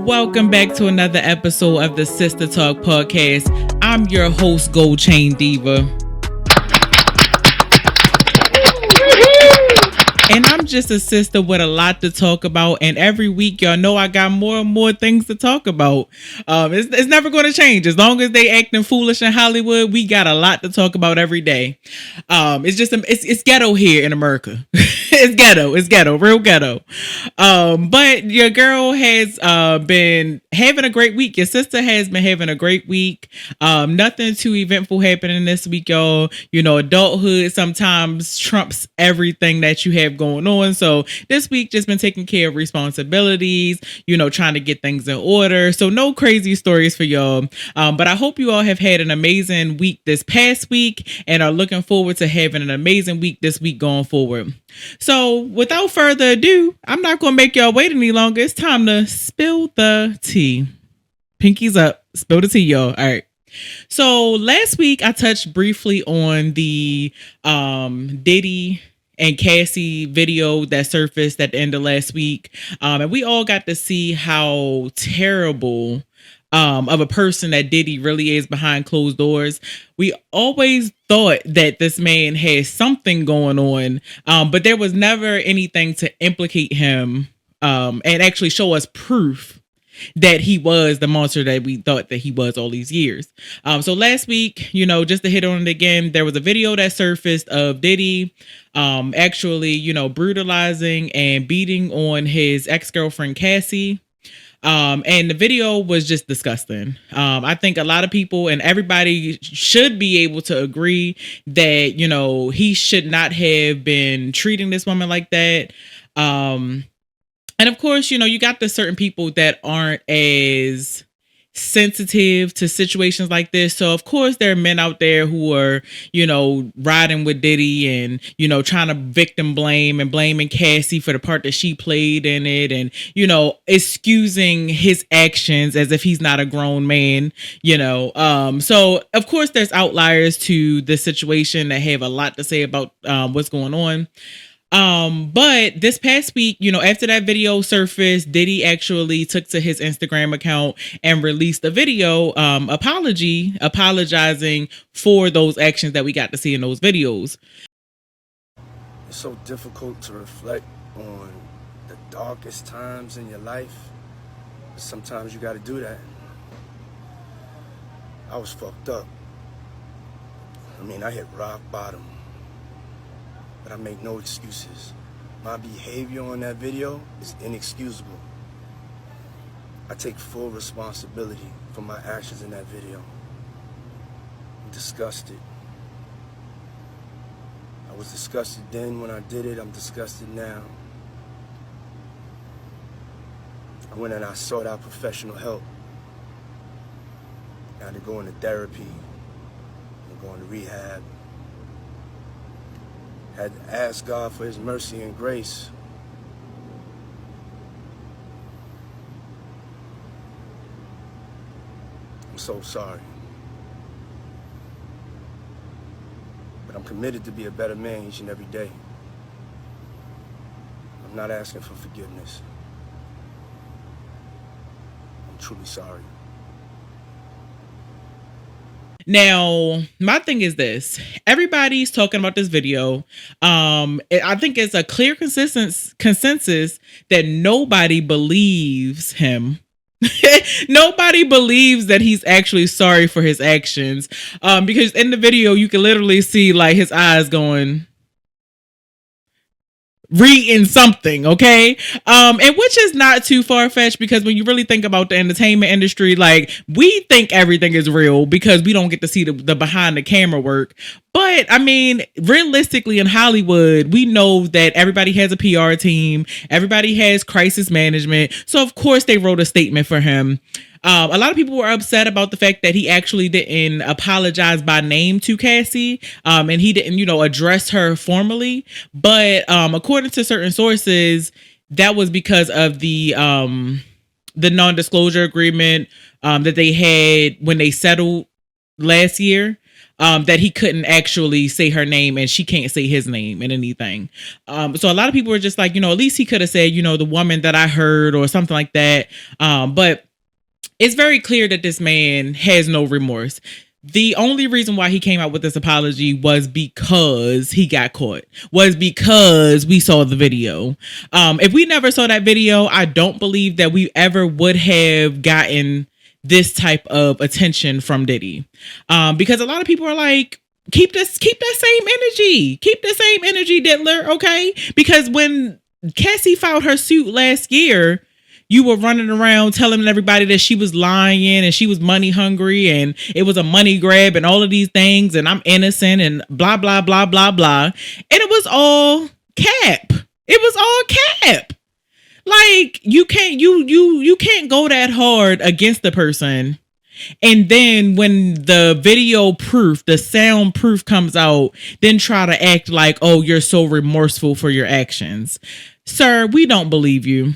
Welcome back to another episode of the Sistah Talk podcast. I'm your host, Gold Chain Diva. And I'm just a sister with a lot to talk about. And every week, y'all know I got more and more things to talk about. It's never going to change. As long as they acting foolish in Hollywood, we got a lot to talk about every day. It's ghetto here in America. It's ghetto, real ghetto. But your girl has been having a great week. Your sister has been having a great week. Nothing too eventful happening this week, y'all. You know, adulthood sometimes trumps everything that you have going on. So this week just been taking care of responsibilities, you know, trying to get things in order. So no crazy stories for y'all. But I hope you all have had an amazing week this past week and are looking forward to having an amazing week this week going forward. So without further ado, I'm not going to make y'all wait any longer. It's time to spill the tea. Pinkies up. Spill the tea, y'all. All right. So last week I touched briefly on the Diddy and Cassie video that surfaced at the end of last week. And we all got to see how terrible of a person that Diddy really is behind closed doors. We always thought that this man had something going on, but there was never anything to implicate him and actually show us proof that he was the monster that we thought that he was all these years. So last week, you know, just to hit on it again, there was a video that surfaced of Diddy actually, you know, brutalizing and beating on his ex-girlfriend Cassie. And the video was just disgusting. I think a lot of people and everybody should be able to agree that, you know, he should not have been treating this woman like that. And of course, you know, you got the certain people that aren't as sensitive to situations like this. So of course there are men out there who are, you know, riding with Diddy and, you know, trying to victim blame and blaming Cassie for the part that she played in it. And, you know, excusing his actions as if he's not a grown man, you know. So of course there's outliers to this situation that have a lot to say about what's going on. But this past week, you know, after that video surfaced, Diddy actually took to his Instagram account and released a video apologizing for those actions that we got to see in those videos. It's so difficult to reflect on the darkest times in your life. But sometimes you got to do that. I was fucked up. I mean, I hit rock bottom. But I make no excuses. My behavior on that video is inexcusable. I take full responsibility for my actions in that video. I'm disgusted. I was disgusted then when I did it. I'm disgusted now. I went and I sought out professional help. Now they're going to therapy. They're going to rehab. Had to ask God for his mercy and grace. I'm so sorry. But I'm committed to be a better man each and every day. I'm not asking for forgiveness. I'm truly sorry. Now, my thing is this. Everybody's talking about this video. I think it's a clear consensus that nobody believes him. Nobody believes that he's actually sorry for his actions. Because in the video, you can literally see like his eyes going, reading something, okay? And which is not too far-fetched because when you really think about the entertainment industry, like we think everything is real because we don't get to see the behind the camera work. But I mean, realistically in Hollywood, we know that everybody has a PR team, everybody has crisis management. So of course they wrote a statement for him. A lot of people were upset about the fact that he actually didn't apologize by name to Cassie, and he didn't, you know, address her formally. But according to certain sources, that was because of the non-disclosure agreement that they had when they settled last year. that he couldn't actually say her name and she can't say his name in anything. So a lot of people were just like, at least he could have said, the woman that I heard or something like that. But it's very clear that this man has no remorse. The only reason why he came out with this apology was because he got caught, was because we saw the video. If we never saw that video, I don't believe that we ever would have gotten this type of attention from Diddy. Because a lot of people are like, keep that same energy, Diddler, okay? Because when Cassie filed her suit last year, you were running around telling everybody that she was lying and she was money hungry and it was a money grab and all of these things and I'm innocent and blah, blah, blah, blah, blah. And it was all cap. It was all cap. Like you can't go that hard against the person. And then when the video proof, the sound proof comes out, then try to act like, oh, you're so remorseful for your actions. Sir, we don't believe you.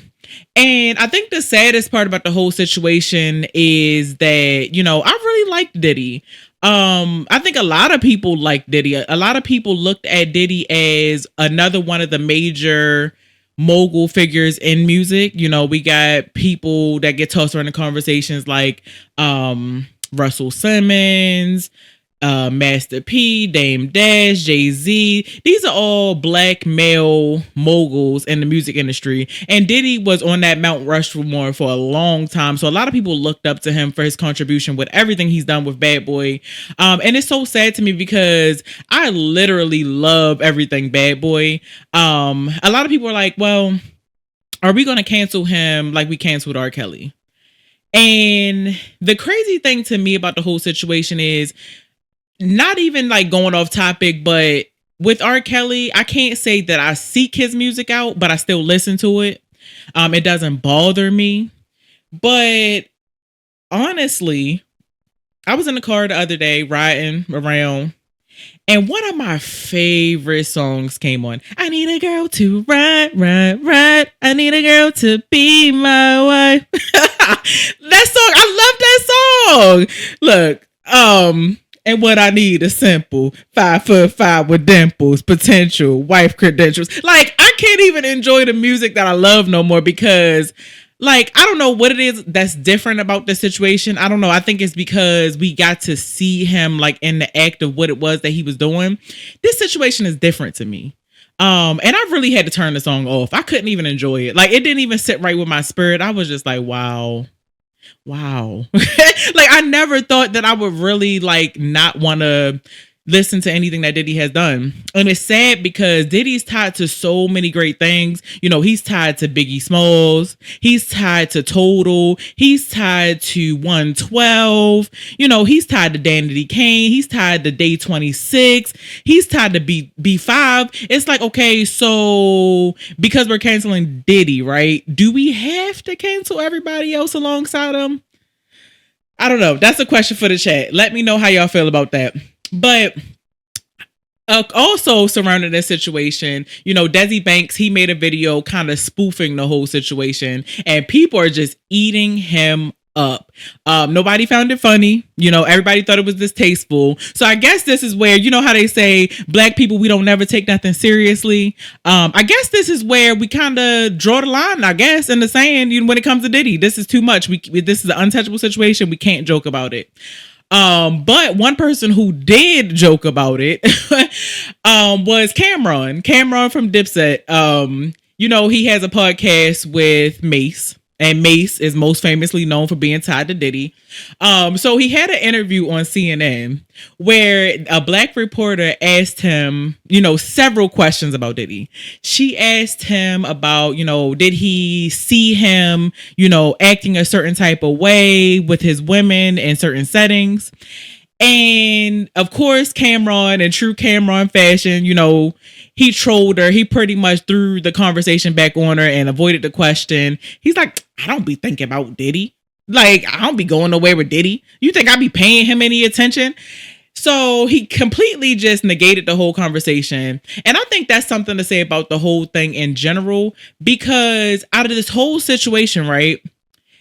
And I think the saddest part about the whole situation is that, I really liked Diddy. I think a lot of people liked Diddy. A lot of people looked at Diddy as another one of the major mogul figures in music. We got people that get tossed around in conversations like Russell Simmons, Master P, Dame Dash, Jay-Z. These are all black male moguls in the music industry. And Diddy was on that Mount Rushmore for a long time. So a lot of people looked up to him for his contribution with everything he's done with Bad Boy. And it's so sad to me because I literally love everything Bad Boy. A lot of people are like, well, are we going to cancel him like we canceled R. Kelly? And the crazy thing to me about the whole situation is, not even like going off topic, but with R. Kelly, I can't say that I seek his music out, but I still listen to it. It doesn't bother me. But honestly, I was in the car the other day riding around and one of my favorite songs came on. I need a girl to ride. I need a girl to be my wife. That song, I love that song. Look, and what I need is simple. 5'5" with dimples, potential, wife credentials. Like, I can't even enjoy the music that I love no more because, like, I don't know what it is that's different about the situation. I don't know. I think it's because we got to see him, like, in the act of what it was that he was doing. This situation is different to me. And I really had to turn the song off. I couldn't even enjoy it. Like, it didn't even sit right with my spirit. I was just like, wow. Like, I never thought that I would really like not want to listen to anything that Diddy has done. And it's sad because Diddy's tied to so many great things. He's tied to Biggie Smalls. He's tied to Total. He's tied to 112. He's tied to Danity Kane. He's tied to Day 26. He's tied to B5. It's like, okay, so because we're canceling Diddy, right? Do we have to cancel everybody else alongside him? I don't know. That's a question for the chat. Let me know how y'all feel about that. But also surrounding this situation, Desi Banks, he made a video kind of spoofing the whole situation and people are just eating him up. Nobody found it funny. Everybody thought it was distasteful. So I guess this is where, how they say black people, we don't never take nothing seriously. I guess this is where we kind of draw the line, I guess, in the sand. When it comes to Diddy, this is too much. This is an untouchable situation. We can't joke about it. But one person who did joke about it was Cameron from Dipset. He has a podcast with Mace. And Mace is most famously known for being tied to Diddy. So he had an interview on CNN where a black reporter asked him, several questions about Diddy. She asked him about, did he see him, acting a certain type of way with his women in certain settings? And of course, Cameron, in true Cameron fashion, he trolled her. He pretty much threw the conversation back on her and avoided the question. He's like, I don't be thinking about Diddy. Like, I don't be going nowhere with Diddy. You think I be paying him any attention? So he completely just negated the whole conversation. And I think that's something to say about the whole thing in general, because out of this whole situation, right,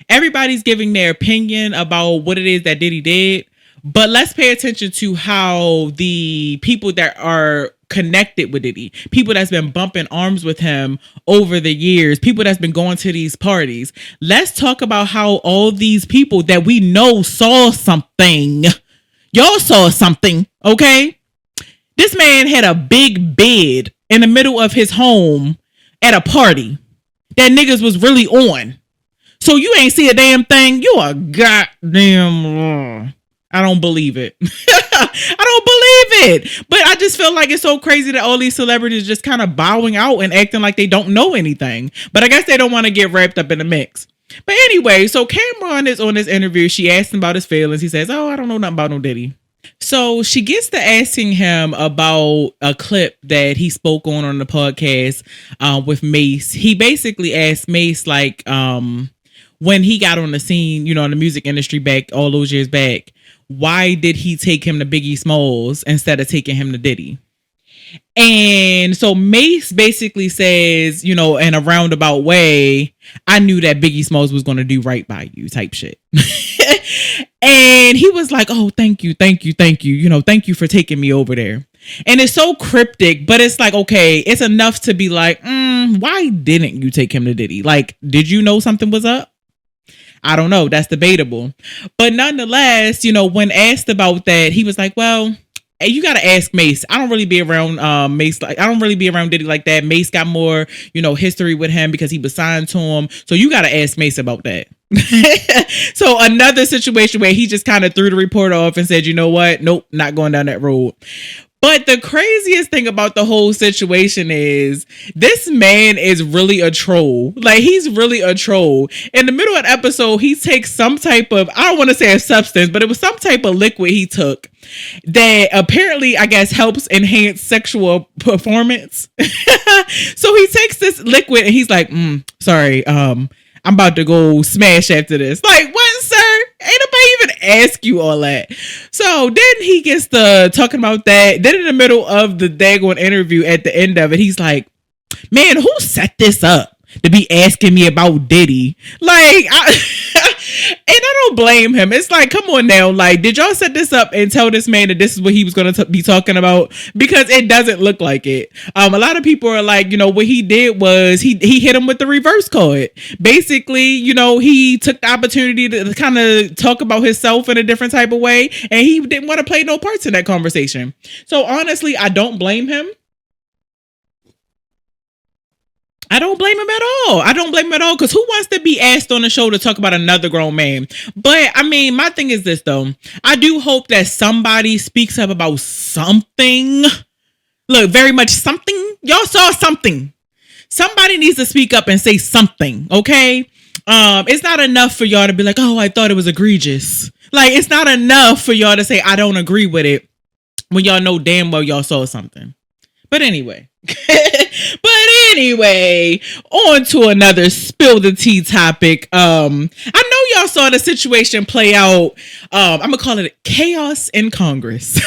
everybody's giving their opinion about what it is that Diddy did. But let's pay attention to how the people that are connected with Diddy, people that's been bumping arms with him over the years, people that's been going to these parties. Let's talk about how all these people that we know saw something. Y'all saw something, okay? This man had a big bed in the middle of his home at a party that niggas was really on. So you ain't see a damn thing. You a goddamn... I don't believe it. I don't believe it. But I just feel like it's so crazy that all these celebrities just kind of bowing out and acting like they don't know anything. But I guess they don't want to get wrapped up in the mix. But anyway, so Cameron is on this interview. She asked him about his feelings. He says, oh, I don't know nothing about no Diddy. So she gets to asking him about a clip that he spoke on the podcast with Mace. He basically asked Mace, like, when he got on the scene, you know, in the music industry back all those years back, why did he take him to Biggie Smalls instead of taking him to Diddy? And so Mace basically says, you know, in a roundabout way, I knew that Biggie Smalls was going to do right by you type shit. And he was like, oh, thank you. You know, thank you for taking me over there. And it's so cryptic, but it's like, okay, it's enough to be like, why didn't you take him to Diddy? Like, did you know something was up? I don't know. That's debatable. But nonetheless, you know, when asked about that, he was like, well, you got to ask Mace. I don't really be around Mace. Like, I don't really be around Diddy like that. Mace got more, you know, history with him because he was signed to him. So you got to ask Mace about that. So another situation where he just kind of threw the report off and said, you know what? Nope, not going down that road. But the craziest thing about the whole situation is this man is really a troll. Like, he's really a troll. In the middle of the episode, he takes some type of, I don't want to say a substance, but it was some type of liquid he took that apparently, I guess, helps enhance sexual performance. So he takes this liquid and he's like, sorry, I'm about to go smash after this. Like, what, sir? Ain't nobody even ask you all that. So then he gets to talking about that. Then in the middle of the daggone interview at the end of it, he's like, man, who set this up to be asking me about Diddy? Like, and I don't blame him. It's like, come on now. Like, did y'all set this up and tell this man that this is what he was going to be talking about? Because it doesn't look like it. A lot of people are like, you know, what he did was he hit him with the reverse card. Basically, you know, he took the opportunity to kind of talk about himself in a different type of way. And he didn't want to play no parts in that conversation. So honestly, I don't blame him. I don't blame him at all. Because who wants to be asked on the show to talk about another grown man? But I mean, my thing is this though. I do hope that somebody speaks up about something. Look, very much something. Y'all saw something. Somebody needs to speak up and say something, okay? It's not enough for y'all to be like, oh, I thought it was egregious. Like, it's not enough for y'all to say, I don't agree with it when y'all know damn well y'all saw something. But anyway. On to another spill the tea topic. I know y'all saw the situation play out. I'm gonna call it chaos in Congress.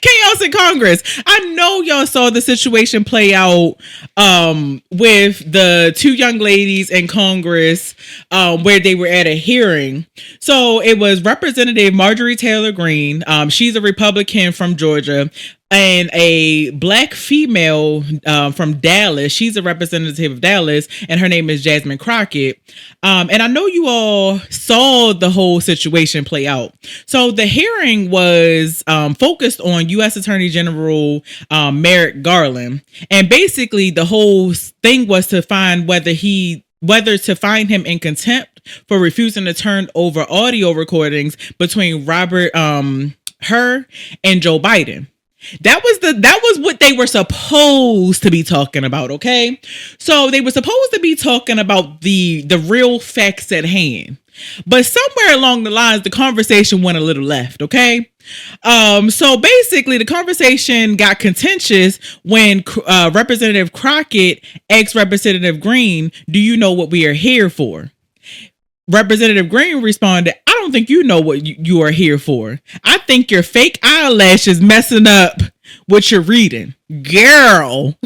Chaos in Congress. I know y'all saw the situation play out with the two young ladies in Congress where they were at a hearing. So it was Representative Marjorie Taylor Greene. She's a Republican from Georgia. And a black female from Dallas. She's a representative of Dallas, and her name is Jasmine Crockett. And I know you all saw the whole situation play out. So the hearing was focused on U.S. Attorney General Merrick Garland. And basically, the whole thing was to find whether to find him in contempt for refusing to turn over audio recordings between Robert Hur and Joe Biden. That was what they were supposed to be talking about, okay? So they were supposed to be talking about the real facts at hand. But somewhere along the lines, the conversation went a little left, okay? So basically, the conversation got contentious when Representative Crockett asked Representative Greene, do you know what we are here for? Representative Greene responded, I don't think you know what you are here for. I think your fake eyelashes messing up what you're reading. Girl.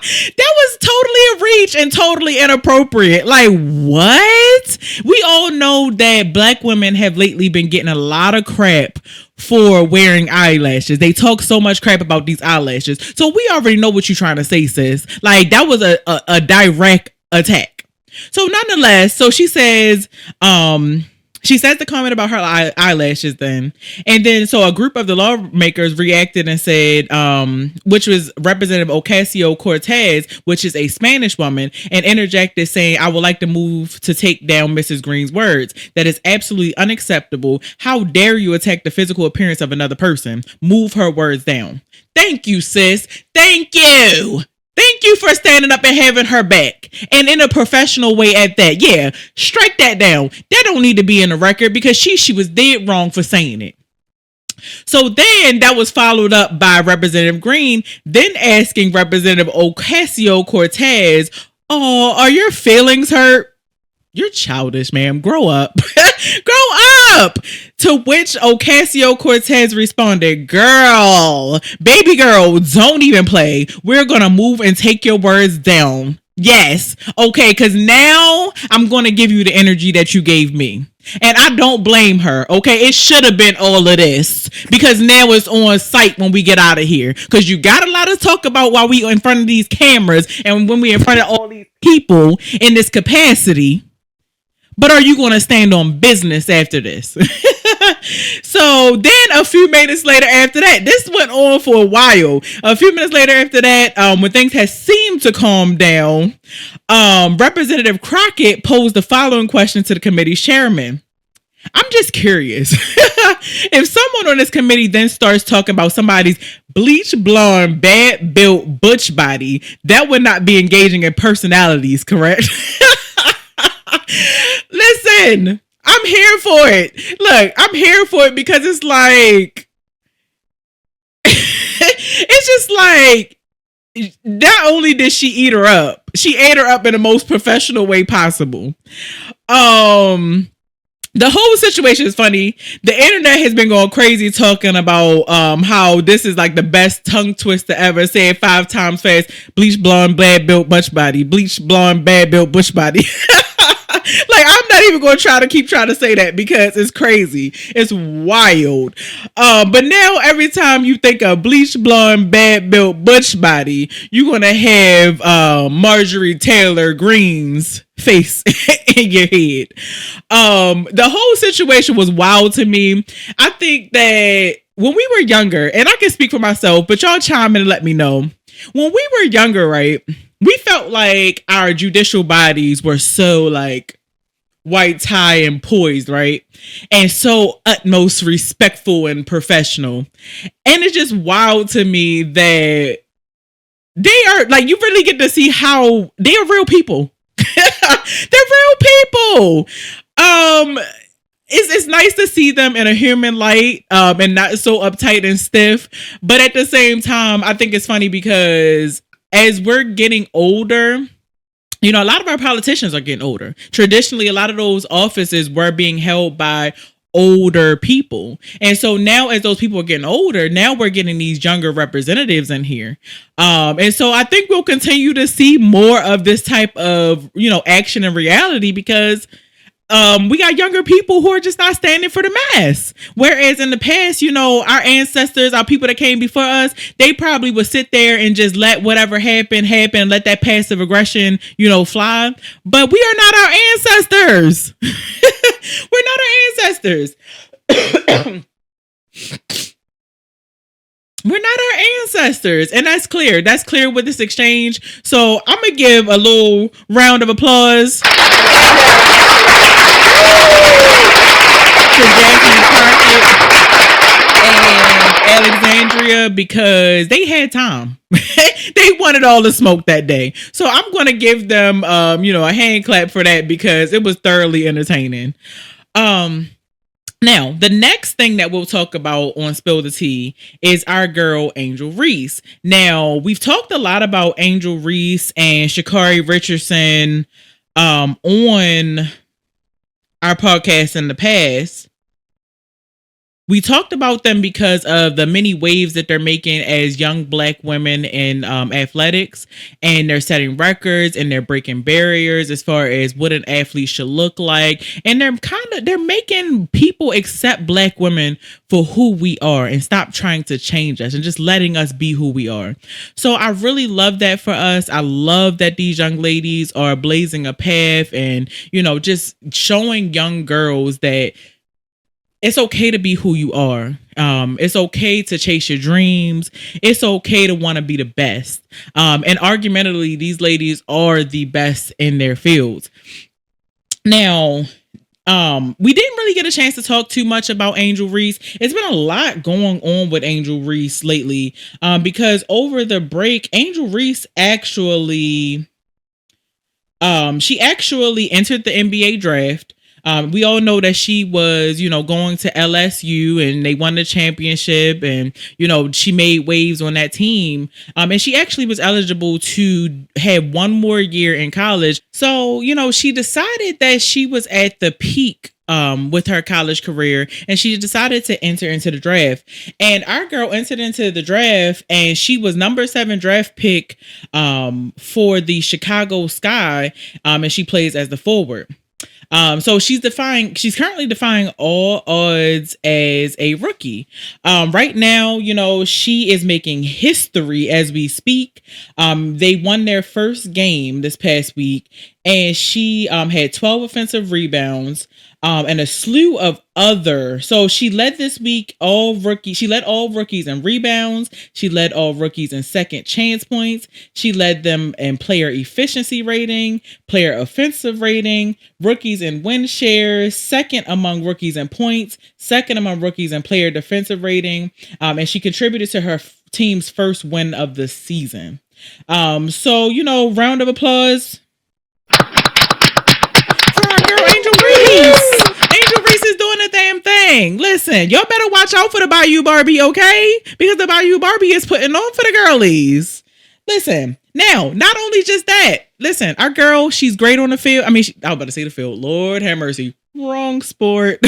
That was totally a reach and totally inappropriate. Like, what? We all know that black women have lately been getting a lot of crap for wearing eyelashes. They talk so much crap about these eyelashes. So we already know what you're trying to say, sis. Like, that was a direct attack. So nonetheless, so she says the comment about her eyelashes then. And then so a group of the lawmakers reacted and said, which was Representative Ocasio-Cortez, which is a Spanish woman, and interjected saying, I would like to move to take down Mrs. Green's words. That is absolutely unacceptable. How dare you attack the physical appearance of another person? Move her words down. Thank you, sis. Thank you. Thank you for standing up and having her back. And in a professional way at that. Yeah, strike that down. That don't need to be in the record because she was dead wrong for saying it. So then that was followed up by Representative Green, then asking Representative Ocasio-Cortez, oh, are your feelings hurt? You're childish, ma'am. Grow up. Grow up. To which Ocasio-Cortez responded, girl, baby girl, don't even play. We're going to move and take your words down. Yes. Okay, because now I'm going to give you the energy that you gave me. And I don't blame her. Okay, it should have been all of this because now it's on site when we get out of here. Because you got a lot to talk about while we in front of these cameras and when we in front of all these people in this capacity. But are you going to stand on business after this? So then a few minutes later after that, this went on for a while. A few minutes later after that, when things had seemed to calm down, Representative Crockett posed the following question to the committee's chairman. I'm just curious. If someone on this committee then starts talking about somebody's bleach blonde, bad built butch body, that would not be engaging in personalities, correct? Listen, I'm here for it. Look, I'm here for it because it's like, it's just like, not only did she eat her up, she ate her up in the most professional way possible. The whole situation is funny. The internet has been going crazy talking about how this is like the best tongue twister ever. Say it 5 times fast. Bleach blonde, bad built butch body. Bleach blonde, bad built butch body. Like, I'm not even going to keep trying to say that because it's crazy. It's wild. But now every time you think of bleach blonde, bad built butch body, you're going to have Marjorie Taylor Greene's face in your head. The whole situation was wild to me. I think that when we were younger, and I can speak for myself, but y'all chime in and let me know. When we were younger, right, we felt like our judicial bodies were so like white tie and poised, right? And so utmost respectful and professional. And it's just wild to me that they are like, you really get to see how they are real people. They're real people. It's nice to see them in a human light, and not so uptight and stiff. But at the same time, I think it's funny because as we're getting older, you know, a lot of our politicians are getting older. Traditionally, a lot of those offices were being held by older people. And so now as those people are getting older, now we're getting these younger representatives in here. And so I think we'll continue to see more of this type of, you know, action and reality because we got younger people who are just not standing for the mass. Whereas in the past, you know, our ancestors, our people that came before us, they probably would sit there and just let whatever happen, let that passive aggression, you know, fly. But we are not our ancestors. We're not our ancestors. We're not our ancestors. And that's clear. That's clear with this exchange. So I'm going to give a little round of applause to Jasmine, Crockett, and Alexandria because they had time. They wanted all the smoke that day. So I'm going to give them, you know, a hand clap for that because it was thoroughly entertaining. Now, the next thing that we'll talk about on Spill the Tea is our girl, Angel Reese. Now, we've talked a lot about Angel Reese and Sha'Carri Richardson on our podcast in the past. we talked about them because of the many waves that they're making as young black women in athletics, and they're setting records and they're breaking barriers as far as what an athlete should look like, and they're making people accept black women for who we are and stop trying to change us and just letting us be who we are. So I really love that for us. I love that these young ladies are blazing a path and, just showing young girls that it's okay to be who you are. It's okay to chase your dreams. It's okay to want to be the best. And argumentatively, these ladies are the best in their fields. Now, we didn't really get a chance to talk too much about Angel Reese. It's been a lot going on with Angel Reese lately, because over the break, Angel Reese actually entered the NBA draft. We all know that she was, going to LSU and they won the championship, and, she made waves on that team. And she actually was eligible to have one more year in college. So, she decided that she was at the peak with her college career, and she decided to enter into the draft. And our girl entered into the draft, and she was number 7 draft pick for the Chicago Sky, and she plays as the forward. So she's currently defying all odds as a rookie. Right now, she is making history as we speak. They won their first game this past week, and she had 12 offensive rebounds, and a slew of other. So she led this week She led all rookies in rebounds. She led all rookies in second chance points. She led them in player efficiency rating, player offensive rating, rookies in win shares, second among rookies in points, second among rookies in player defensive rating. And she contributed to her team's first win of the season. So, round of applause for our girl Angel Reese. Angel Reese is doing the damn thing. Listen, y'all better watch out for the Bayou Barbie, okay? Because the Bayou Barbie is putting on for the girlies. Listen, now, not only just that. Listen, our girl, she's great on the field. I was about to say the field. Lord have mercy. Wrong sport.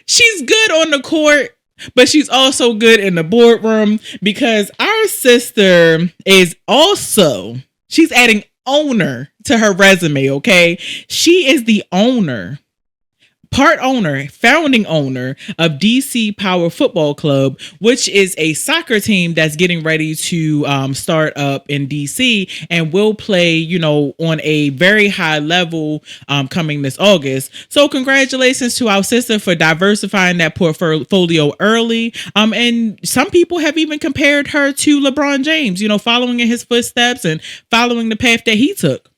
She's good on the court, but she's also good in the boardroom, because our sister is also, she's adding owner to her resume, okay? She is the founding owner of DC Power Football Club, which is a soccer team that's getting ready to start up in DC and will play, on a very high level coming this August. So congratulations to our sister for diversifying that portfolio early. And some people have even compared her to LeBron James, following in his footsteps and following the path that he took.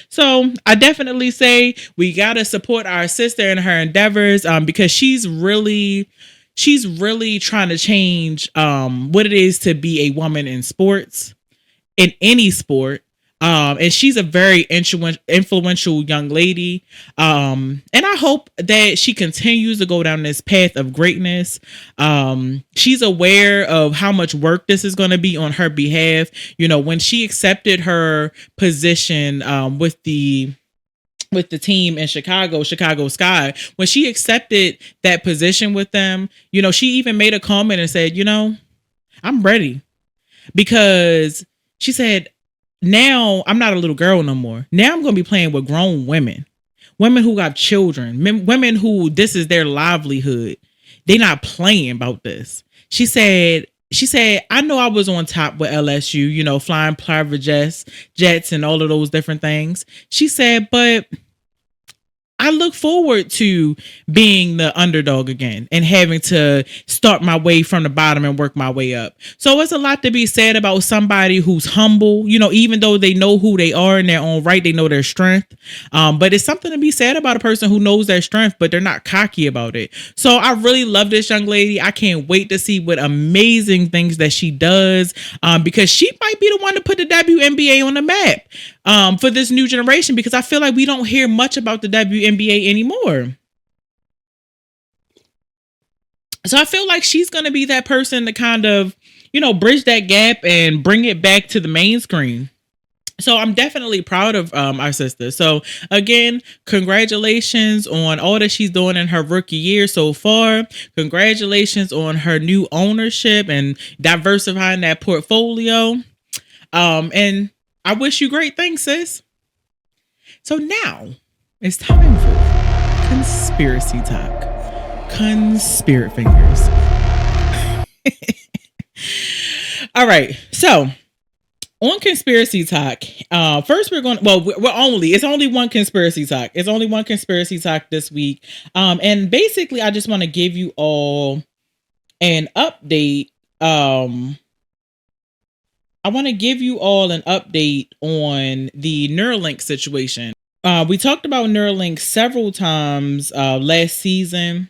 So I definitely say we got to support our sister in her endeavors, because she's really trying to change what it is to be a woman in sports, in any sport. And she's a very influential young lady. And I hope that she continues to go down this path of greatness. She's aware of how much work this is going to be on her behalf. When she accepted her position with the team in Chicago Sky, when she accepted that position with them, she even made a comment and said, I'm ready, because she said, now I'm not a little girl no more. Now I'm going to be playing with grown women who got children, women who this is their livelihood. They're not playing about this. She said, I know I was on top with LSU, flying private jets and all of those different things. She said, but I look forward to being the underdog again and having to start my way from the bottom and work my way up. So it's a lot to be said about somebody who's humble, even though they know who they are in their own right, they know their strength. But it's something to be said about a person who knows their strength, but they're not cocky about it. So I really love this young lady. I can't wait to see what amazing things that she does, because she might be the one to put the WNBA on the map for this new generation, because I feel like we don't hear much about the WNBA anymore. So I feel like she's going to be that person to kind of, bridge that gap and bring it back to the mainstream. So I'm definitely proud of our sister. So again, congratulations on all that she's doing in her rookie year so far. Congratulations on her new ownership and diversifying that portfolio. And I wish you great things, sis. So now it's time for conspiracy talk. Conspiracy fingers. All right. So on conspiracy talk, first it's only one conspiracy talk. It's only one conspiracy talk this week. And basically I just want to give you all an update. I want to give you all an update on the Neuralink situation. We talked about Neuralink several times last season.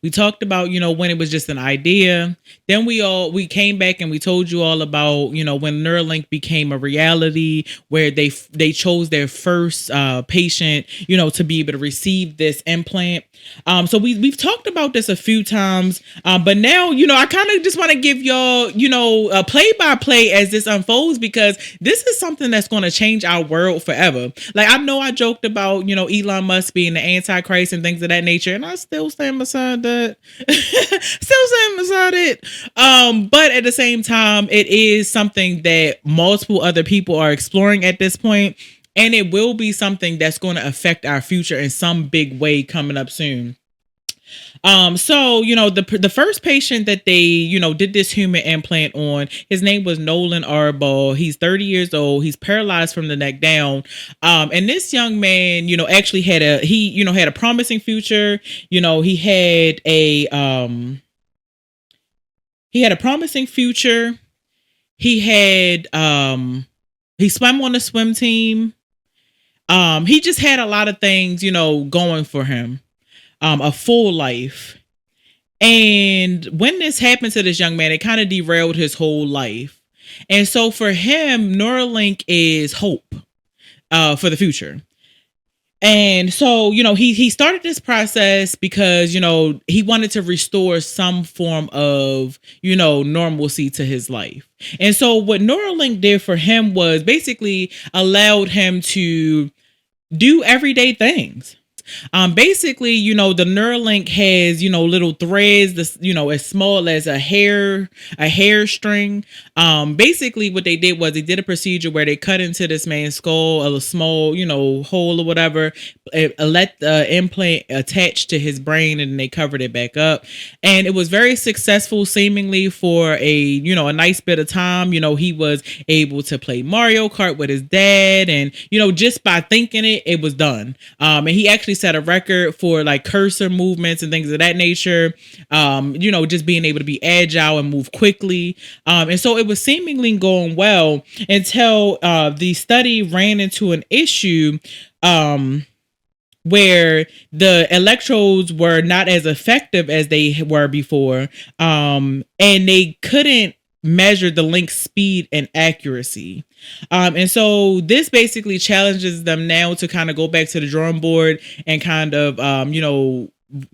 We talked about, when it was just an idea. Then we came back and we told you all about, when Neuralink became a reality, where they chose their first patient, to be able to receive this implant. So we've talked about this a few times, but now, I kind of just want to give y'all, a play by play as this unfolds, because this is something that's going to change our world forever. Like, I know I joked about, Elon Musk being the Antichrist and things of that nature, and I still stand beside that. Still stand beside it. But at the same time, it is something that multiple other people are exploring at this point, and it will be something that's going to affect our future in some big way coming up soon. So the first patient that they did this human implant on, his name was Nolan Arbol. He's 30 years old. He's paralyzed from the neck down. And this young man, actually had a promising future. He had a promising future. He swam on the swim team. He just had a lot of things, going for him. A full life. And when this happened to this young man, it kind of derailed his whole life. And so for him, Neuralink is hope for the future. And so, he started this process because, he wanted to restore some form of, normalcy to his life. And so what Neuralink did for him was basically allowed him to do everyday things. Basically, the Neuralink has, little threads, as small as a hair string. Basically what they did was they did a procedure where they cut into this man's skull, a small, hole or whatever, let the implant attach to his brain, and they covered it back up. And it was very successful, seemingly, for a nice bit of time. He was able to play Mario Kart with his dad, and, just by thinking it was done. And he actually set a record for like cursor movements and things of that nature. Just being able to be agile and move quickly. And so it was seemingly going well until the study ran into an issue where the electrodes were not as effective as they were before. And they couldn't measure the link speed and accuracy. And so this basically challenges them now to kind of go back to the drawing board and kind of,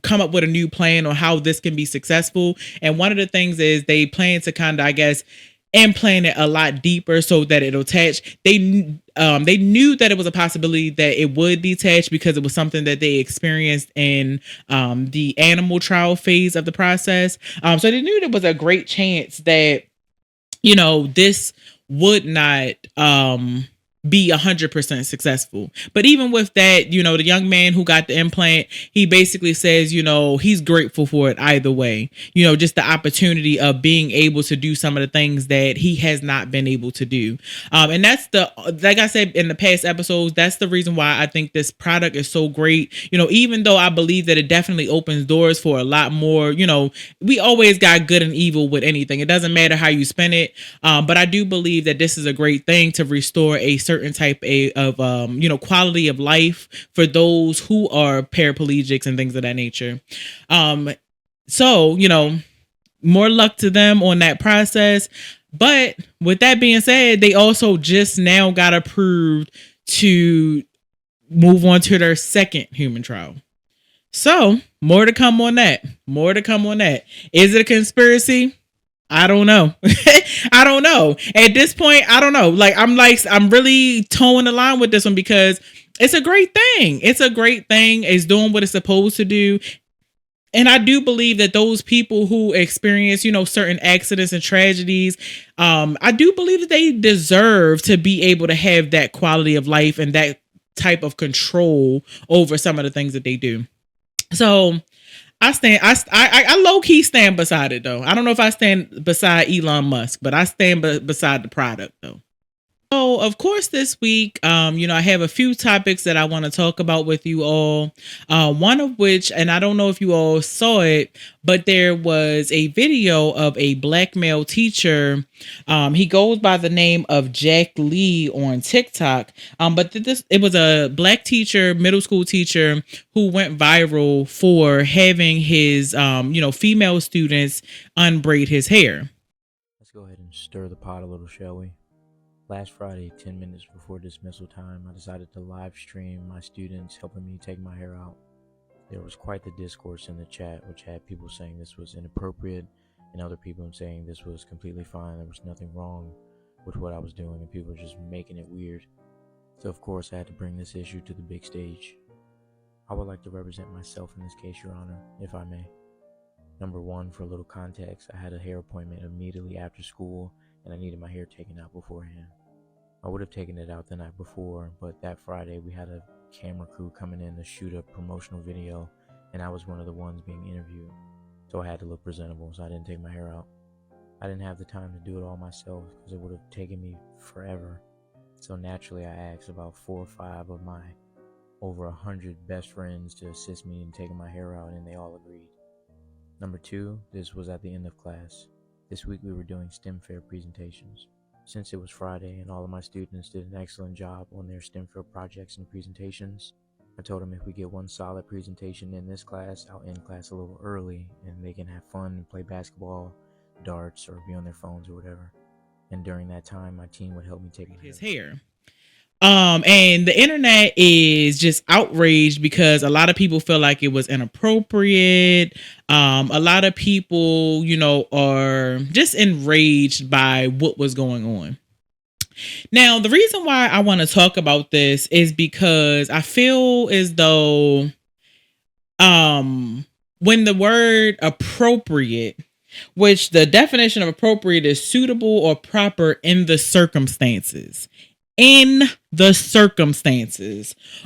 come up with a new plan on how this can be successful. And one of the things is they plan to kind of, I guess, implant it a lot deeper so that it'll attach. They knew that it was a possibility that it would detach because it was something that they experienced in the animal trial phase of the process. So they knew there was a great chance that this would not be 100% successful. But even with that, the young man who got the implant, he basically says, he's grateful for it either way. Just the opportunity of being able to do some of the things that he has not been able to do. And that's like I said in the past episodes, that's the reason why I think this product is so great. Even though I believe that it definitely opens doors for a lot more, we always got good and evil with anything. It doesn't matter how you spin it. But I do believe that this is a great thing to restore a certain type of quality of life for those who are paraplegics and things of that nature. So more luck to them on that process. But with that being said, they also just now got approved to move on to their second human trial. So more to come on that. Is it a conspiracy? I don't know. I don't know. At this point, I don't know. I'm really towing the line with this one because it's a great thing. It's a great thing. It's doing what it's supposed to do. And I do believe that those people who experience, certain accidents and tragedies, I do believe that they deserve to be able to have that quality of life and that type of control over some of the things that they do. So I low key stand beside it though. I don't know if I stand beside Elon Musk, but I stand beside the product though. So, of course, this week, I have a few topics that I want to talk about with you all. One of which, and I don't know if you all saw it, but there was a video of a black male teacher. He goes by the name of Jack Lee on TikTok. But it was a black teacher, middle school teacher, who went viral for having his, female students unbraid his hair. Let's go ahead and stir the pot a little, shall we? Last Friday, 10 minutes before dismissal time, I decided to live stream my students helping me take my hair out. There was quite the discourse in the chat, which had people saying this was inappropriate and other people saying this was completely fine. There was nothing wrong with what I was doing and people were just making it weird. So of course I had to bring this issue to the big stage. I would like to represent myself in this case, Your Honor, if I may. Number one, for a little context, I had a hair appointment immediately after school and I needed my hair taken out beforehand. I would have taken it out the night before, but that Friday we had a camera crew coming in to shoot a promotional video, and I was one of the ones being interviewed. So I had to look presentable, so I didn't take my hair out. I didn't have the time to do it all myself because it would have taken me forever. So naturally I asked about 4 or 5 of my over 100 best friends to assist me in taking my hair out, and they all agreed. Number 2, this was at the end of class. This week we were doing STEM fair presentations. Since it was Friday and all of my students did an excellent job on their STEM fair projects and presentations, I told them if we get one solid presentation in this class, I'll end class a little early and they can have fun and play basketball, darts, or be on their phones or whatever. And during that time, my team would help me take his hair. And the internet is just outraged because a lot of people feel like it was inappropriate. A lot of people, are just enraged by what was going on. Now, the reason why I want to talk about this is because I feel as though, when the word appropriate, which the definition of appropriate is suitable or proper in the circumstances.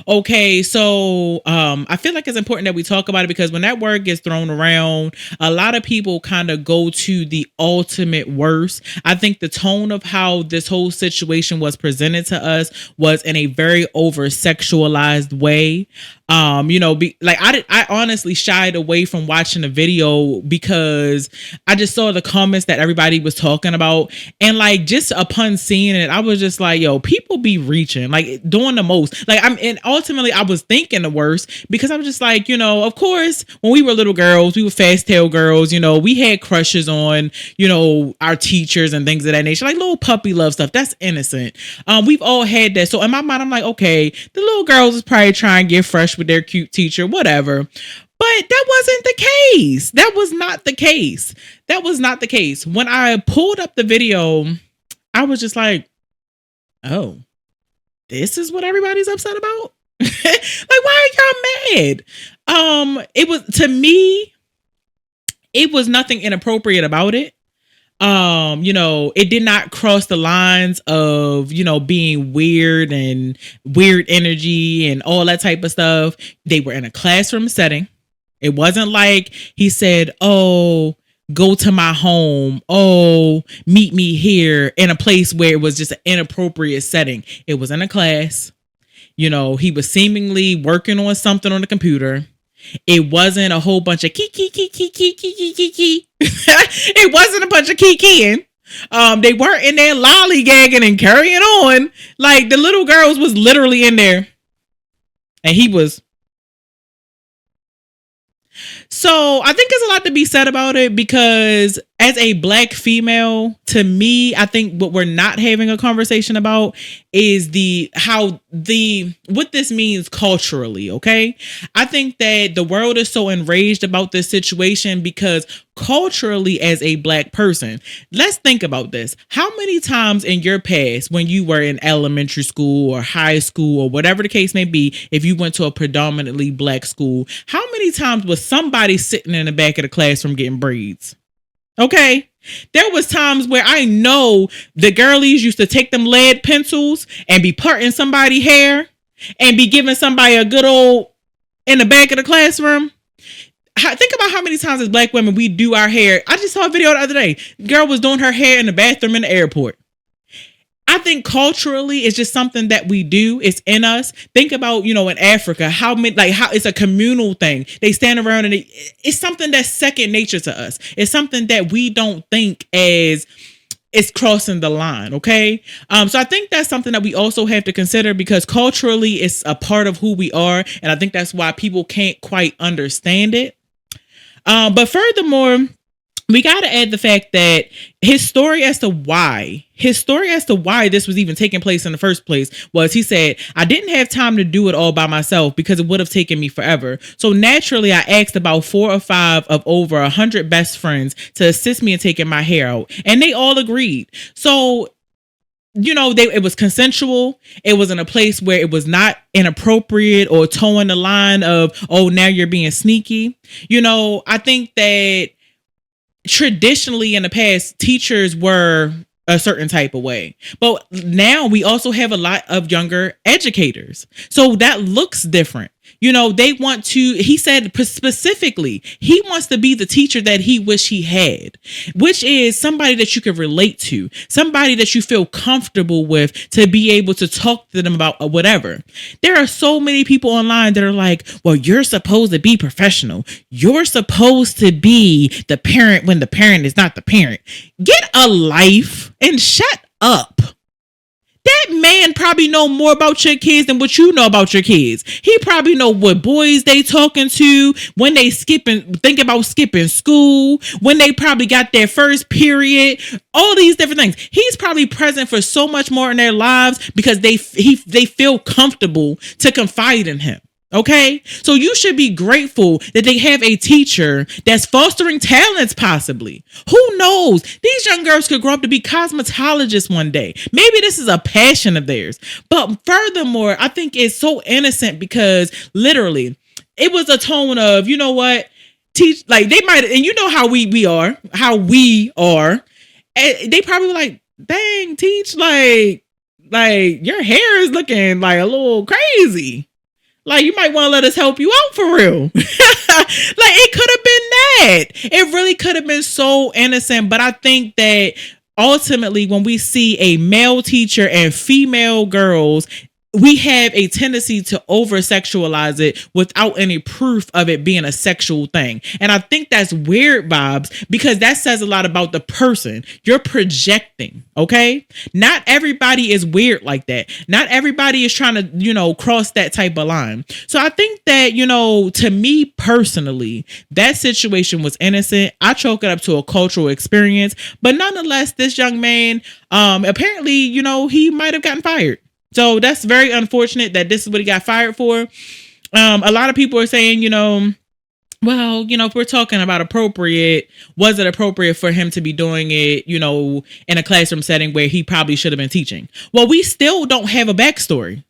Okay, so I feel like it's important that we talk about it because when that word gets thrown around, a lot of people kind of go to the ultimate worst. I think the tone of how this whole situation was presented to us was in a very over sexualized way. I honestly shied away from watching the video because I just saw the comments that everybody was talking about. And just upon seeing it, I was just like, yo, people be reaching, doing the most. And ultimately I was thinking the worst because I was just like, of course, when we were little girls, we were fast tail girls, we had crushes on, our teachers and things of that nature, like little puppy love stuff. That's innocent. We've all had that. So in my mind, I'm like, okay, the little girls is probably trying to get fresh with their cute teacher, whatever. But that wasn't the case. That was not the case. When I pulled up the video, I was just like, oh, this is what everybody's upset about? Why are y'all mad? To me, it was nothing inappropriate about it. It did not cross the lines of, being weird and weird energy and all that type of stuff. They were in a classroom setting. It wasn't like he said, oh, go to my home. Oh, meet me here, in a place where it was just an inappropriate setting. It was in a class. He was seemingly working on something on the computer. It wasn't a whole bunch of key. It wasn't a bunch of keying. They weren't in there lollygagging and carrying on. The little girls was literally in there. And he was. So I think there's a lot to be said about it because as a black female, to me, I think what we're not having a conversation about is what this means culturally. Okay. I think that the world is so enraged about this situation because culturally, as a black person, let's think about this. How many times in your past, when you were in elementary school or high school or whatever the case may be, if you went to a predominantly black school, how many times was somebody sitting in the back of the classroom getting braids? Okay. There was times where I know the girlies used to take them lead pencils and be parting somebody's hair and be giving somebody a good old in the back of the classroom. Think about how many times as black women we do our hair. I just saw a video the other day. Girl was doing her hair in the bathroom in the airport. I think culturally it's just something that we do. It's in us. Think about, in Africa, how it's a communal thing. They stand around and it's something that's second nature to us. It's something that we don't think as it's crossing the line. Okay. So I think that's something that we also have to consider because culturally it's a part of who we are. And I think that's why people can't quite understand it. But furthermore, we got to add the fact that his story as to why this was even taking place in the first place was he said, I didn't have time to do it all by myself because it would have taken me forever. So naturally, I asked about 4 or 5 of over 100 best friends to assist me in taking my hair out. And they all agreed. So it was consensual. It was in a place where it was not inappropriate or towing the line of, oh, now you're being sneaky. I think that traditionally in the past, teachers were a certain type of way. But now we also have a lot of younger educators. So that looks different. They want to, he said specifically, he wants to be the teacher that he wish he had, which is somebody that you can relate to, somebody that you feel comfortable with to be able to talk to them about whatever. There are so many people online that are like, well, you're supposed to be professional. You're supposed to be the parent when the parent is not the parent. Get a life and shut up. That man probably know more about your kids than what you know about your kids. He probably know what boys they talking to, when they think about skipping school, when they probably got their first period, all these different things. He's probably present for so much more in their lives because they feel comfortable to confide in him. Okay, so you should be grateful that they have a teacher that's fostering talents, possibly. Who knows? These young girls could grow up to be cosmetologists one day. Maybe this is a passion of theirs. But furthermore, I think it's so innocent because literally it was a tone of, you know what? Teach, like they might, and you know how we are. And they probably like, dang, teach, like your hair is looking like a little crazy. Like, you might want to let us help you out for real. Like, it could have been that. It really could have been so innocent. But I think that ultimately, when we see a male teacher and female girls, we have a tendency to over-sexualize it without any proof of it being a sexual thing. And I think that's weird vibes because that says a lot about the person. You're projecting, okay? Not everybody is weird like that. Not everybody is trying to, cross that type of line. So I think that, to me personally, that situation was innocent. I chalk it up to a cultural experience. But nonetheless, this young man, apparently, he might have gotten fired. So that's very unfortunate that this is what he got fired for. A lot of people are saying, well, if we're talking about appropriate, was it appropriate for him to be doing it, in a classroom setting where he probably should have been teaching? Well, we still don't have a backstory.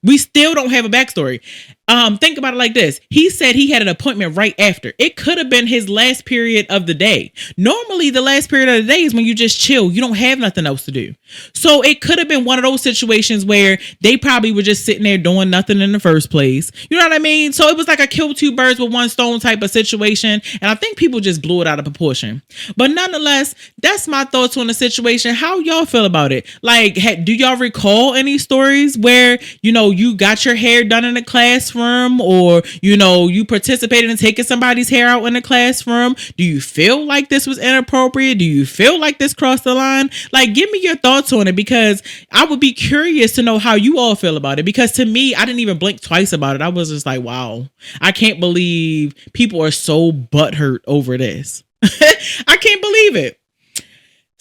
Think about it like this. He said he had an appointment right after. It could have been his last period of the day. Normally, the last period of the day is when you just chill. You don't have nothing else to do. So it could have been one of those situations where they probably were just sitting there doing nothing in the first place. You know what I mean? So it was like a kill 2 birds with 1 stone type of situation. And I think people just blew it out of proportion. But nonetheless, that's my thoughts on the situation. How y'all feel about it? Like, do y'all recall any stories where, you got your hair done in a classroom, or, you participated in taking somebody's hair out in the classroom? Do you feel like this was inappropriate? Do you feel like this crossed the line? Like, give me your thoughts on it, because I would be curious to know how you all feel about it. Because to me, I didn't even blink twice about it. I was just like, wow, I can't believe people are so butthurt over this. I can't believe it.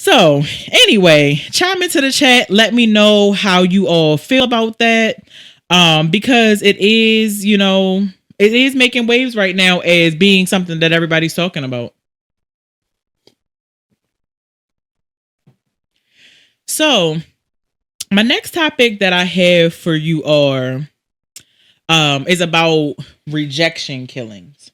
So anyway, chime into the chat. Let me know how you all feel about that. Because it is, it is making waves right now as being something that everybody's talking about. So my next topic that I have for you are is about rejection killings.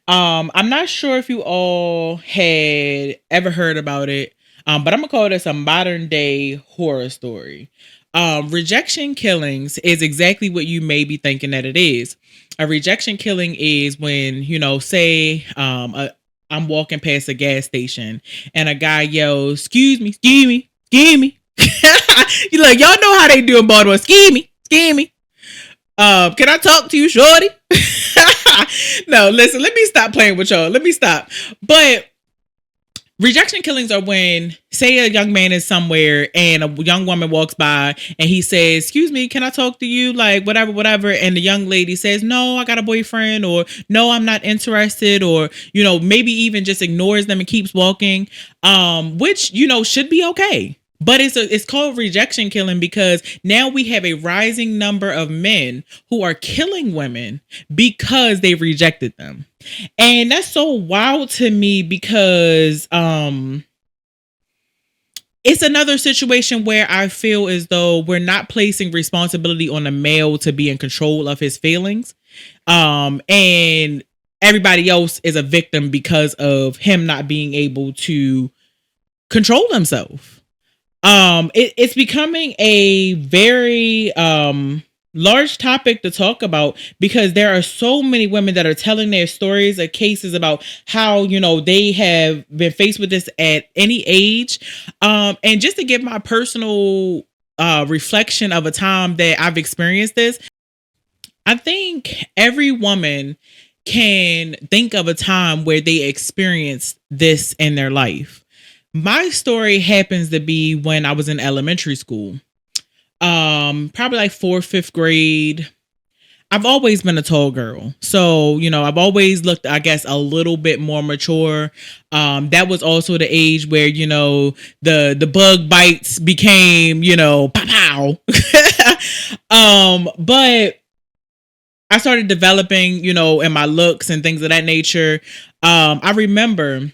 I'm not sure if you all had ever heard about it, but I'm gonna call this a modern day horror story. Rejection killings is exactly what you may be thinking that it is. A rejection killing is when, say, I'm walking past a gas station and a guy yells, "Excuse me, excuse me, excuse me." You like, y'all know how they do in Baltimore. Excuse me, excuse me. Can I talk to you, shorty? No, listen, let me stop playing with y'all. Let me stop. But rejection killings are when, say, a young man is somewhere and a young woman walks by and he says, "Excuse me, can I talk to you?" Like, whatever, whatever. And the young lady says, "No, I got a boyfriend," or "No, I'm not interested," or, maybe even just ignores them and keeps walking, which, should be okay. But it's called rejection killing because now we have a rising number of men who are killing women because they rejected them. And that's so wild to me because it's another situation where I feel as though we're not placing responsibility on the male to be in control of his feelings. And everybody else is a victim because of him not being able to control himself. It's becoming a very large topic to talk about because there are so many women that are telling their stories of cases about how, they have been faced with this at any age. And just to give my personal reflection of a time that I've experienced this, I think every woman can think of a time where they experienced this in their life. My story happens to be when I was in elementary school. Probably like 4th, 5th grade. I've always been a tall girl. So, I've always looked, I guess, a little bit more mature. That was also the age where, the bug bites became, pow pow. But I started developing, in my looks and things of that nature. I remember,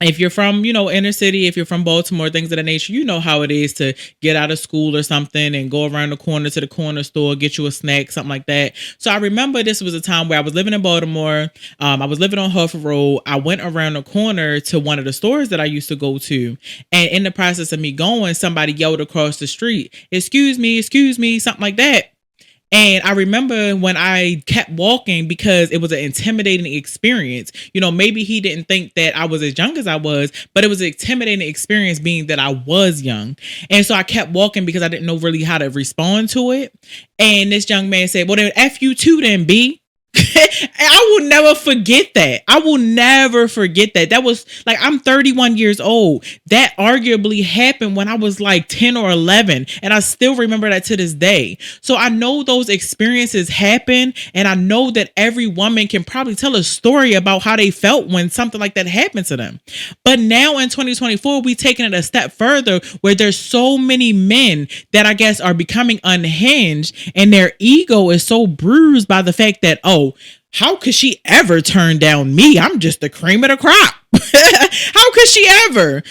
if you're from, inner city, if you're from Baltimore, things of that nature, you know how it is to get out of school or something and go around the corner to the corner store, get you a snack, something like that. So I remember this was a time where I was living in Baltimore. I was living on Harford Road. I went around the corner to one of the stores that I used to go to. And in the process of me going, somebody yelled across the street, excuse me, something like that. And I remember when I kept walking because it was an intimidating experience. Maybe he didn't think that I was as young as I was, but it was an intimidating experience being that I was young. And so I kept walking because I didn't know really how to respond to it. And this young man said, "Well, then F you too then, B." I will never forget that. I will never forget that. That was like, I'm 31 years old. That arguably happened when I was like 10 or 11. And I still remember that to this day. So I know those experiences happen. And I know that every woman can probably tell a story about how they felt when something like that happened to them. But now in 2024, we taking it a step further where there's so many men that I guess are becoming unhinged and their ego is so bruised by the fact that, oh, how could she ever turn down me? I'm just the cream of the crop. How could she ever?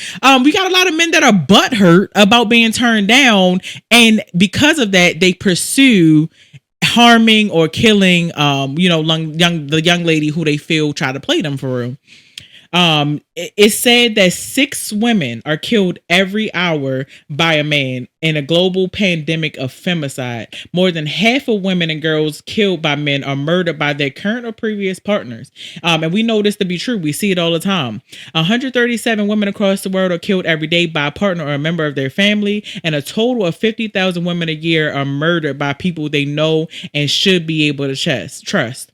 We got a lot of men that are butthurt about being turned down. And because of that, they pursue harming or killing, the young lady who they feel try to play them for real. It's said that 6 women are killed every hour by a man in a global pandemic of femicide. More than half of women and girls killed by men are murdered by their current or previous partners. And we know this to be true. We see it all the time. 137 women across the world are killed every day by a partner or a member of their family. And a total of 50,000 women a year are murdered by people they know and should be able to trust.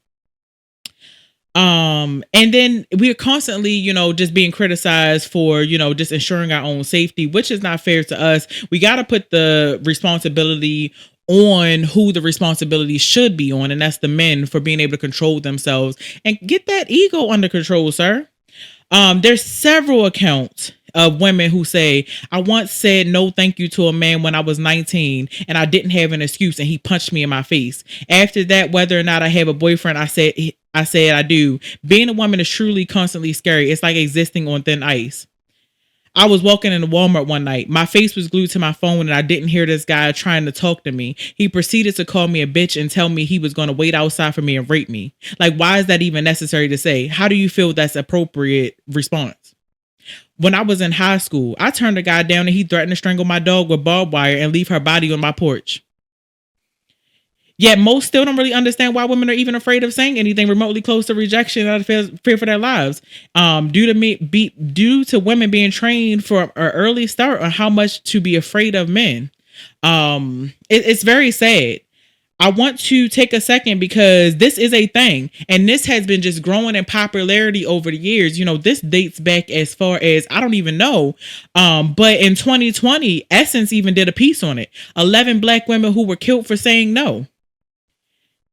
And then we are constantly, just being criticized for, just ensuring our own safety, which is not fair to us. We got to put the responsibility on who the responsibility should be on, and that's the men, for being able to control themselves and get that ego under control, sir. There's several accounts of women who say, I once said no thank you to a man when I was 19 and I didn't have an excuse and he punched me in my face. After that, whether or not I have a boyfriend, I said I do. Being a woman is truly constantly scary. It's like existing on thin ice. I was walking in Walmart one night. My face was glued to my phone and I didn't hear this guy trying to talk to me. He proceeded to call me a bitch and tell me he was going to wait outside for me and rape me. Like, why is that even necessary to say? How do you feel that's appropriate response? When I was in high school, I turned a guy down and he threatened to strangle my dog with barbed wire and leave her body on my porch. Yet most still don't really understand why women are even afraid of saying anything remotely close to rejection out of fear for their lives. Due to women being trained for an early start on how much to be afraid of men. It's very sad. I want to take a second because this is a thing and this has been just growing in popularity over the years. You know, this dates back as far as I don't even know. But in 2020, Essence even did a piece on it. 11 black women who were killed for saying no.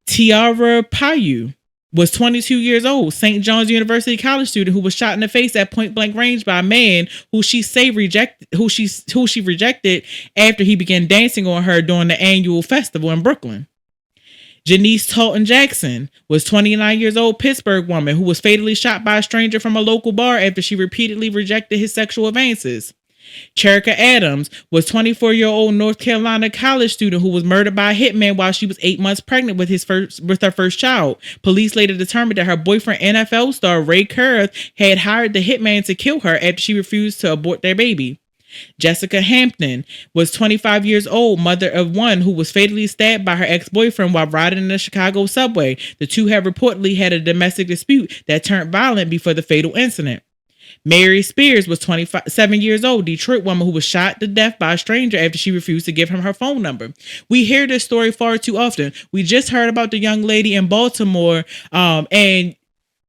Tiara Payu was 22 years old, St. John's University college student who was shot in the face at point blank range by a man who she rejected after he began dancing on her during the annual festival in Brooklyn. Janice Talton Jackson was 29 years old, Pittsburgh woman who was fatally shot by a stranger from a local bar after she repeatedly rejected his sexual advances. Cherika Adams was 24-year-old North Carolina college student who was murdered by a hitman while she was 8 months pregnant with her first child. Police later determined that her boyfriend, NFL star Ray Kurth, had hired the hitman to kill her after she refused to abort their baby. Jessica Hampton was 25 years old, mother of one, who was fatally stabbed by her ex-boyfriend while riding in the Chicago subway. The two had reportedly had a domestic dispute that turned violent before the fatal incident. Mary Spears was 27 years old, Detroit woman who was shot to death by a stranger after she refused to give him her phone number. We hear this story far too often. We just heard about the young lady in Baltimore, and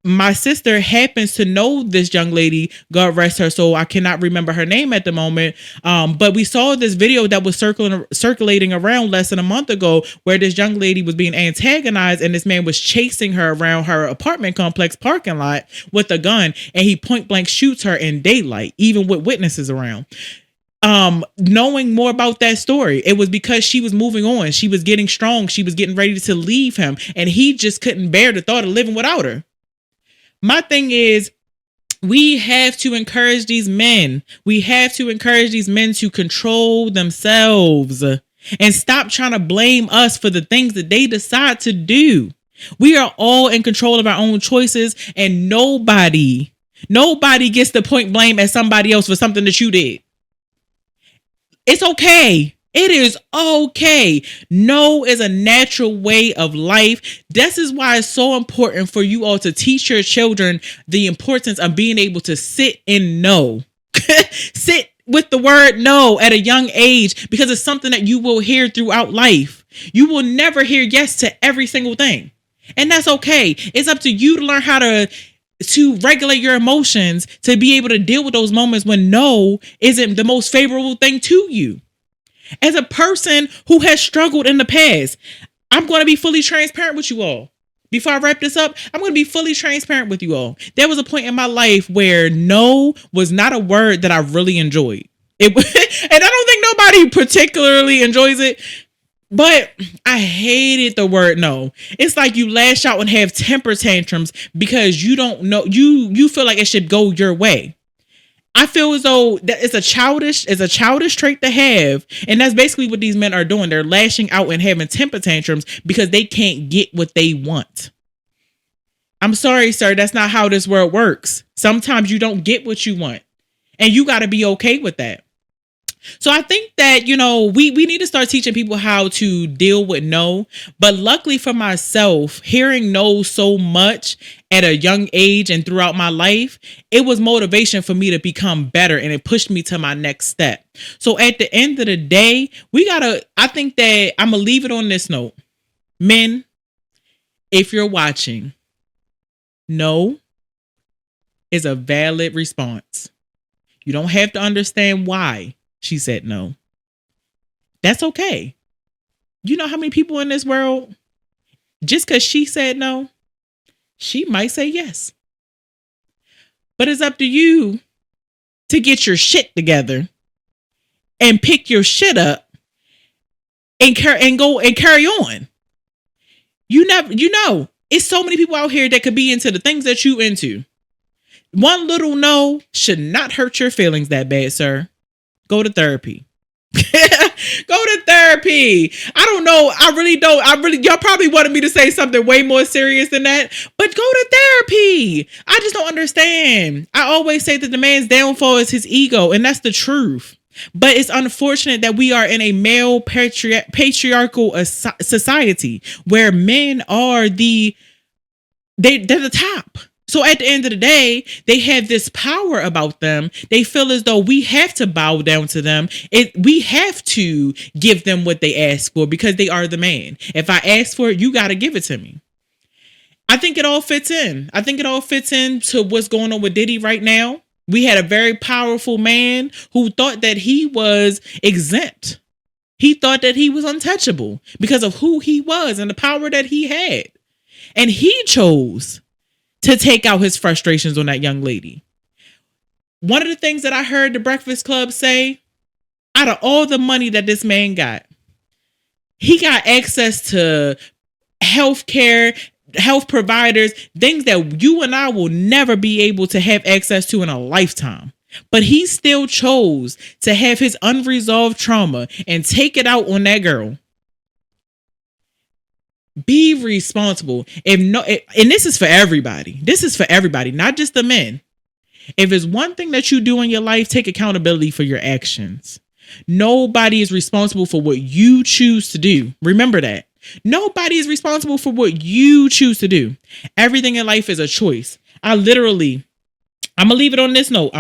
my sister happens to know this young lady, God rest her soul. I cannot remember her name at the moment. But we saw this video that was circulating around less than a month ago where this young lady was being antagonized and this man was chasing her around her apartment complex parking lot with a gun, and he point blank shoots her in daylight, even with witnesses around. Knowing more about that story, it was because she was moving on. She was getting strong. She was getting ready to leave him, and he just couldn't bear the thought of living without her. My thing is, we have to encourage these men. We have to encourage these men to control themselves and stop trying to blame us for the things that they decide to do. We are all in control of our own choices, and nobody gets to point blame at somebody else for something that you did. It's okay. It is okay. No is a natural way of life. This is why it's so important for you all to teach your children the importance of being able to sit and know. Sit with the word no at a young age, because it's something that you will hear throughout life. You will never hear yes to every single thing. And that's okay. It's up to you to learn how to regulate your emotions, to be able to deal with those moments when no isn't the most favorable thing to you. As a person who has struggled in the past, I'm going to be fully transparent with you all. Before I wrap this up, I'm going to be fully transparent with you all. There was a point in my life where no was not a word that I really enjoyed. And I don't think nobody particularly enjoys it, but I hated the word no. It's like you lash out and have temper tantrums because you don't know, you feel like it should go your way. I feel as though that it's a childish trait to have. And that's basically what these men are doing. They're lashing out and having temper tantrums because they can't get what they want. I'm sorry, sir. That's not how this world works. Sometimes you don't get what you want, and you got to be okay with that. So I think that, we need to start teaching people how to deal with no. But luckily for myself, hearing no so much at a young age and throughout my life, it was motivation for me to become better, and it pushed me to my next step. So at the end of the day, I think that I'm going to leave it on this note. Men, if you're watching, no is a valid response. You don't have to understand why she said no. That's okay. You know how many people in this world, just because she said no, she might say yes. But it's up to you to get your shit together and pick your shit up and carry on. It's so many people out here that could be into the things that you into. One little no should not hurt your feelings that bad, sir. Go to therapy. Go to therapy. I don't know. Y'all probably wanted me to say something way more serious than that, but go to therapy. I just don't understand. I always say that the man's downfall is his ego, and that's the truth. But it's unfortunate that we are in a male patriarchal society where men are they're the top. So at the end of the day, they have this power about them. They feel as though we have to bow down to them. We have to give them what they ask for because they are the man. If I ask for it, you got to give it to me. I think it all fits in. I think it all fits into what's going on with Diddy right now. We had a very powerful man who thought that he was exempt. He thought that he was untouchable because of who he was and the power that he had. And he chose to take out his frustrations on that young lady. One of the things that I heard the Breakfast Club say, out of all the money that this man got, he got access to healthcare, health providers, things that you and I will never be able to have access to in a lifetime. But he still chose to have his unresolved trauma and take it out on that girl. Be responsible. And this is for everybody. This is for everybody, not just the men. If it's one thing that you do in your life, take accountability for your actions. Nobody is responsible for what you choose to do. Remember that. Nobody is responsible for what you choose to do. Everything in life is a choice. I'm gonna leave it on this note. I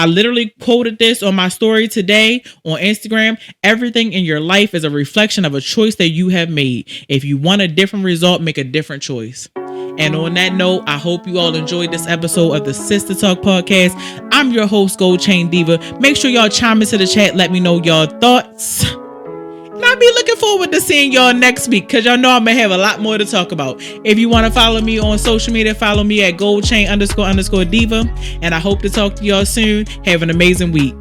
literally quoted this on my story today on Instagram. Everything in your life is a reflection of a choice that you have made. If you want a different result, make a different choice. And on that note, I hope you all enjoyed this episode of the Sistah Talk podcast. I'm your host, Gold Chain Diva. Make sure y'all chime into the chat. Let me know your thoughts. And I'll be looking forward to seeing y'all next week because y'all know I'm going to have a lot more to talk about. If you want to follow me on social media, follow me at goldchain__diva. And I hope to talk to y'all soon. Have an amazing week.